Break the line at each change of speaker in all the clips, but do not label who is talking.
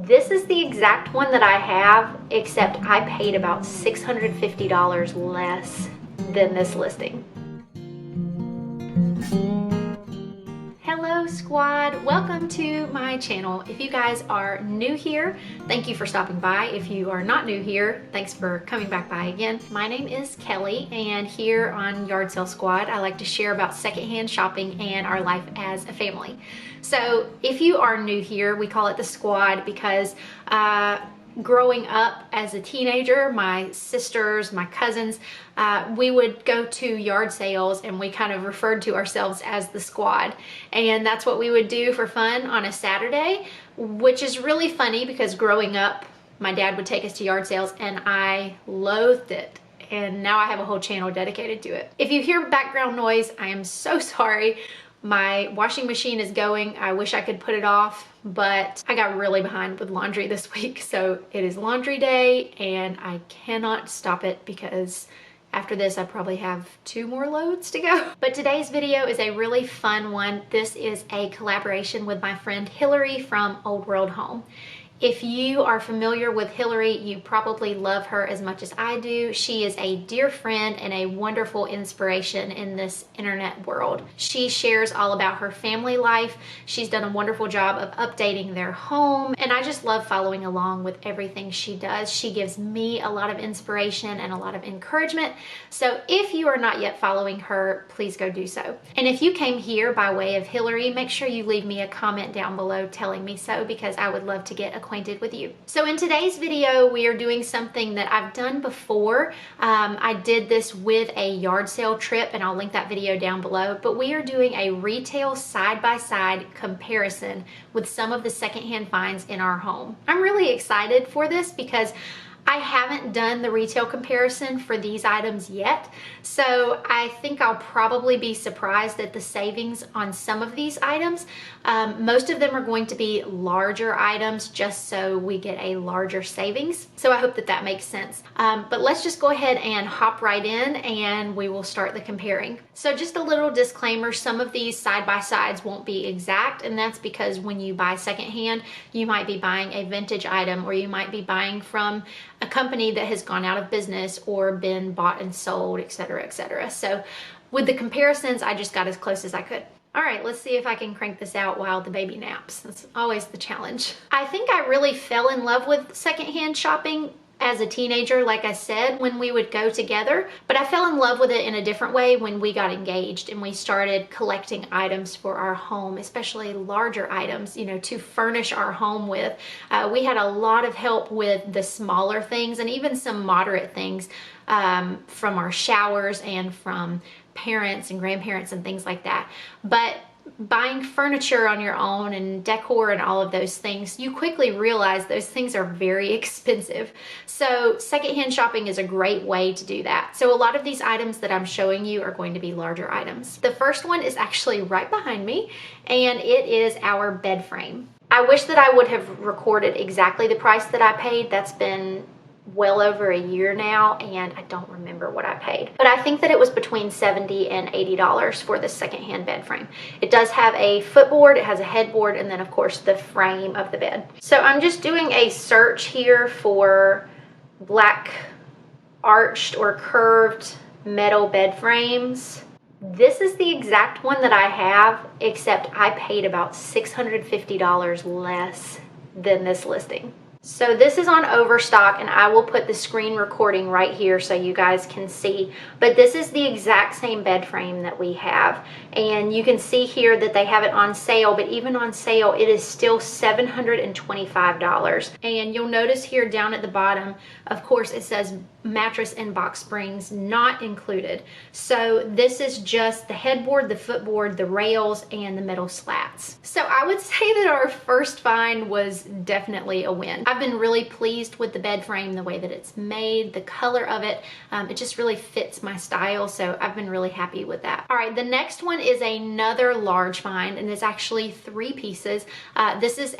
This is the exact one that I have, except I paid about $650 less than this listing. Hello squad, welcome to my channel. If you guys are new here, thank you for stopping by. If you are not new here, thanks for coming back by again. My name is Kelly, and here on Yard Sale Squad, I like to share about secondhand shopping and our life as a family. So if you are new here, we call it the squad because growing up as a teenager, my sisters, my cousins, we would go to yard sales and we kind of referred to ourselves as the squad. And that's what we would do for fun on a Saturday, which is really funny because growing up, my dad would take us to yard sales and I loathed it. And now I have a whole channel dedicated to it. If you hear background noise, I am so sorry. My washing machine is going. I wish I could put it off, but I got really behind with laundry this week. So it is laundry day and I cannot stop it because after this I probably have 2 more loads to go. But today's video is a really fun one. This is a collaboration with my friend Hilary from Old World Home. If you are familiar with Hilary, you probably love her as much as I do. She is a dear friend and a wonderful inspiration in this internet world. She shares all about her family life. She's done a wonderful job of updating their home, and I just love following along with everything she does. She gives me a lot of inspiration and a lot of encouragement. So if you are not yet following her, please go do so. And if you came here by way of Hilary, make sure you leave me a comment down below telling me so, because I would love to get acquainted with you. So in today's video, we are doing something that I've done before. I did this with a yard sale trip, and I'll link that video down below, but we are doing a retail side-by-side comparison with some of the secondhand finds in our home. I'm really excited for this because I haven't done the retail comparison for these items yet, so I think I'll probably be surprised at the savings on some of these items. Most of them are going to be larger items just so we get a larger savings, so I hope that that makes sense. But let's just go ahead and hop right in and we will start the comparing. So just a little disclaimer, some of these side-by-sides won't be exact, and that's because when you buy secondhand, you might be buying a vintage item, or you might be buying from a company that has gone out of business or been bought and sold, etc., etc. So with the comparisons, I just got as close as I could. All right, let's see if I can crank this out while the baby naps. That's always the challenge. I think I really fell in love with secondhand shopping as a teenager, like I said, when we would go together, but I fell in love with it in a different way when we got engaged and we started collecting items for our home, especially larger items, you know, to furnish our home with. We had a lot of help with the smaller things and even some moderate things from our showers and from parents and grandparents and things like that. But buying furniture on your own and decor and all of those things, you quickly realize those things are very expensive. So secondhand shopping is a great way to do that. So a lot of these items that I'm showing you are going to be larger items. The first one is actually right behind me, and it is our bed frame. I wish that I would have recorded exactly the price that I paid. That's been well over a year now, and I don't remember what I paid, but I think that it was between $70 and $80 for this secondhand bed frame. It does have a footboard, it has a headboard, and then of course the frame of the bed. So I'm just doing a search here for black arched or curved metal bed frames. This is the exact one that I have, except I paid about $650 less than this listing. So this is on Overstock, and I will put the screen recording right here so you guys can see. But this is the exact same bed frame that we have. And you can see here that they have it on sale, but even on sale, it is still $725. And you'll notice here down at the bottom, of course, it says mattress and box springs not included. So this is just the headboard, the footboard, the rails, and the metal slats. So I would say that our first find was definitely a win. I've been really pleased with the bed frame, the way that it's made, the color of it. It just really fits my style, so I've been really happy with that. All right, the next one is another large find, and it's actually 3 pieces. This is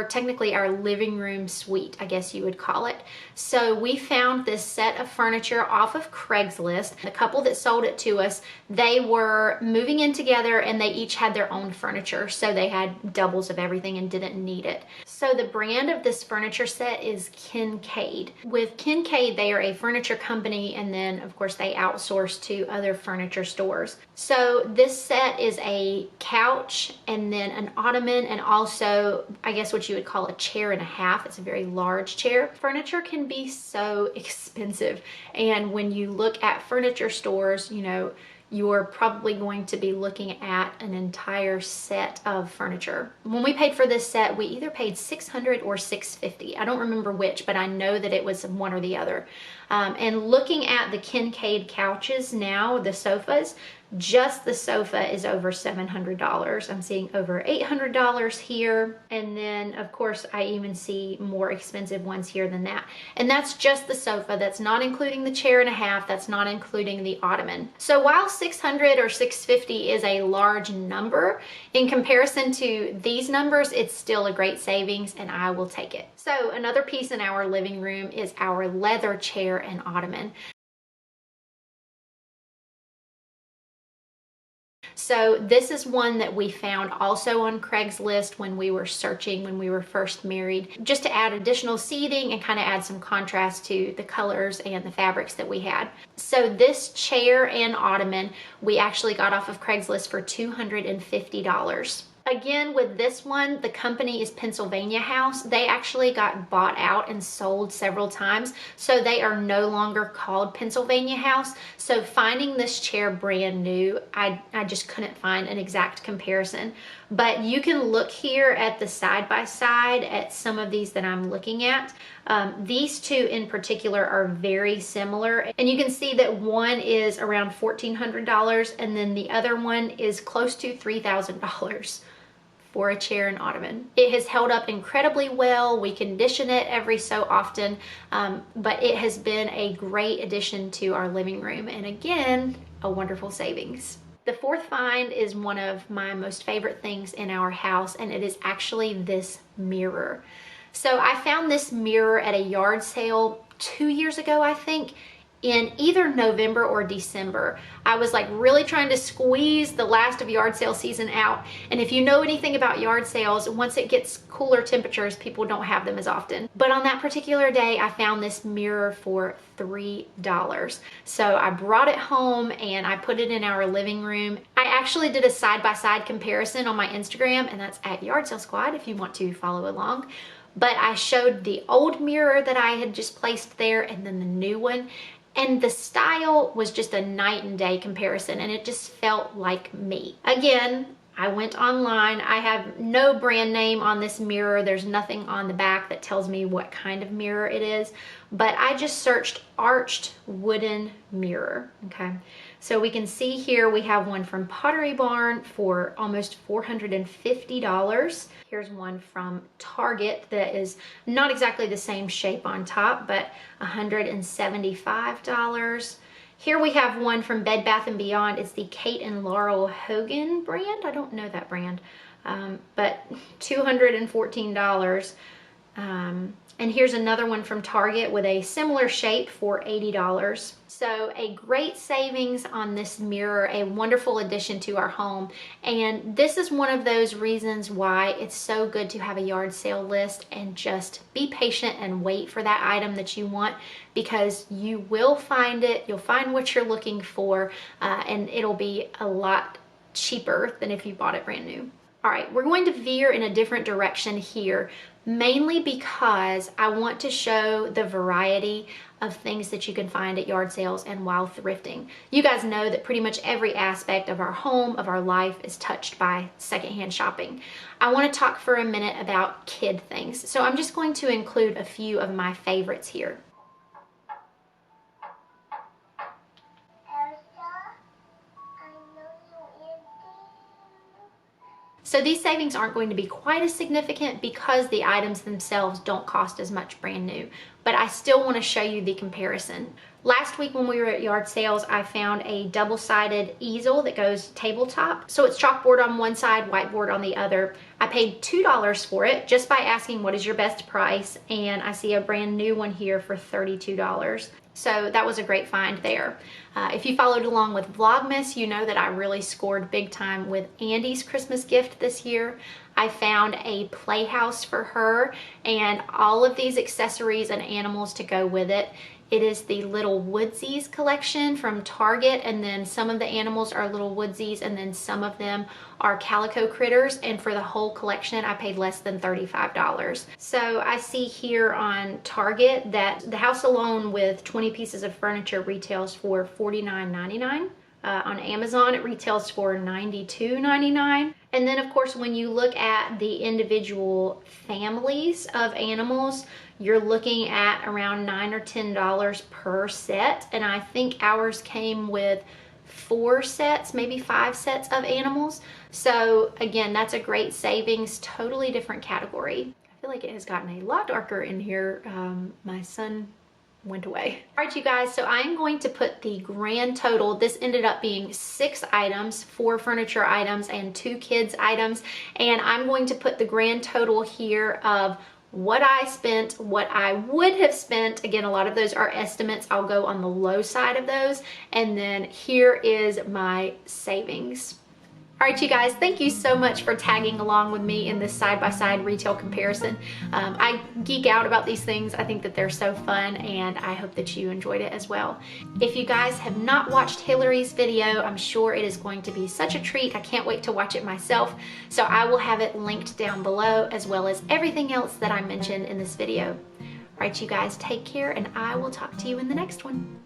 technically our living room suite, I guess you would call it. So we found this set set of furniture off of Craigslist. The couple that sold it to us, they were moving in together and they each had their own furniture. So they had doubles of everything and didn't need it. So the brand of this furniture set is Kincaid. With Kincaid, they are a furniture company, and then of course they outsource to other furniture stores. So this set is a couch and then an ottoman, and also I guess what you would call a chair and a half. It's a very large chair. Furniture can be so expensive, and when you look at furniture stores, you know, you're probably going to be looking at an entire set of furniture. When we paid for this set, we either paid $600 or $650. I don't remember which, but I know that it was one or the other. And looking at the Kincaid couches now, the sofas, just the sofa is over $700. I'm seeing over $800 here. And then of course I even see more expensive ones here than that. And that's just the sofa. That's not including the chair and a half. That's not including the ottoman. So while $600 or $650 is a large number, in comparison to these numbers, it's still a great savings and I will take it. So another piece in our living room is our leather chair and ottoman. So this is one that we found also on Craigslist when we were searching, when we were first married, just to add additional seating and kind of add some contrast to the colors and the fabrics that we had. So this chair and ottoman, we actually got off of Craigslist for $250. Again, with this one, the company is Pennsylvania House. They actually got bought out and sold several times, so they are no longer called Pennsylvania House. So finding this chair brand new, I just couldn't find an exact comparison. But you can look here at the side-by-side at some of these that I'm looking at. These two in particular are very similar, and you can see that one is around $1,400 and then the other one is close to $3,000 for a chair and ottoman. It has held up incredibly well. We condition it every so often, but it has been a great addition to our living room, and again, a wonderful savings. The fourth find is one of my most favorite things in our house, and it is actually this mirror. So I found this mirror at a yard sale 2 years ago, I think, in either November or December. I was like really trying to squeeze the last of yard sale season out. And if you know anything about yard sales, once it gets cooler temperatures, people don't have them as often. But on that particular day, I found this mirror for $3. So I brought it home and I put it in our living room. I actually did a side-by-side comparison on my Instagram, and that's at Yard Sale Squad if you want to follow along. But I showed the old mirror that I had just placed there and then the new one. And the style was just a night and day comparison, and it just felt like me. Again, I went online. I have no brand name on this mirror. There's nothing on the back that tells me what kind of mirror it is, but I just searched arched wooden mirror, okay? So we can see here we have one from Pottery Barn for almost $450. Here's one from Target that is not exactly the same shape on top, but $175. Here we have one from Bed Bath & Beyond. It's the Kate and Laurel Hogan brand. I don't know that brand, but $214. And here's another one from Target with a similar shape for $80. So a great savings on this mirror, a wonderful addition to our home. And this is one of those reasons why it's so good to have a yard sale list and just be patient and wait for that item that you want, because you will find it, you'll find what you're looking for, and it'll be a lot cheaper than if you bought it brand new. All right, we're going to veer in a different direction here, mainly because I want to show the variety of things that you can find at yard sales and while thrifting. You guys know that pretty much every aspect of our home, of our life, is touched by secondhand shopping. I want to talk for a minute about kid things. So I'm just going to include a few of my favorites here. So these savings aren't going to be quite as significant because the items themselves don't cost as much brand new, but I still want to show you the comparison. Last week when we were at yard sales, I found a double-sided easel that goes tabletop. So it's chalkboard on one side, whiteboard on the other. I paid $2 for it just by asking what is your best price, and I see a brand new one here for $32. So that was a great find there. If you followed along with Vlogmas, you know that I really scored big time with Andy's Christmas gift this year. I found a playhouse for her and all of these accessories and animals to go with it. It is the Little Woodsies collection from Target, and then some of the animals are Little Woodsies and then some of them are calico critters, and for the whole collection I paid less than $35. So I see here on Target that the house alone with 20 pieces of furniture retails for $49.99. On Amazon it retails for $92.99. And then of course when you look at the individual families of animals, you're looking at around $9 or $10 per set. And I think ours came with 4 sets, maybe 5 sets of animals. So again, that's a great savings, totally different category. I feel like it has gotten a lot darker in here. My son went away. All right, you guys, so I am going to put the grand total. This ended up being 6 items, 4 furniture items and 2 kids items. And I'm going to put the grand total here of what I spent, what I would have spent. Again, a lot of those are estimates. I'll go on the low side of those. And then here is my savings. All right, you guys, thank you so much for tagging along with me in this side-by-side retail comparison. I geek out about these things. I think that they're so fun, and I hope that you enjoyed it as well. If you guys have not watched Hilary's video, I'm sure it is going to be such a treat. I can't wait to watch it myself. So I will have it linked down below, as well as everything else that I mentioned in this video. All right, you guys, take care, and I will talk to you in the next one.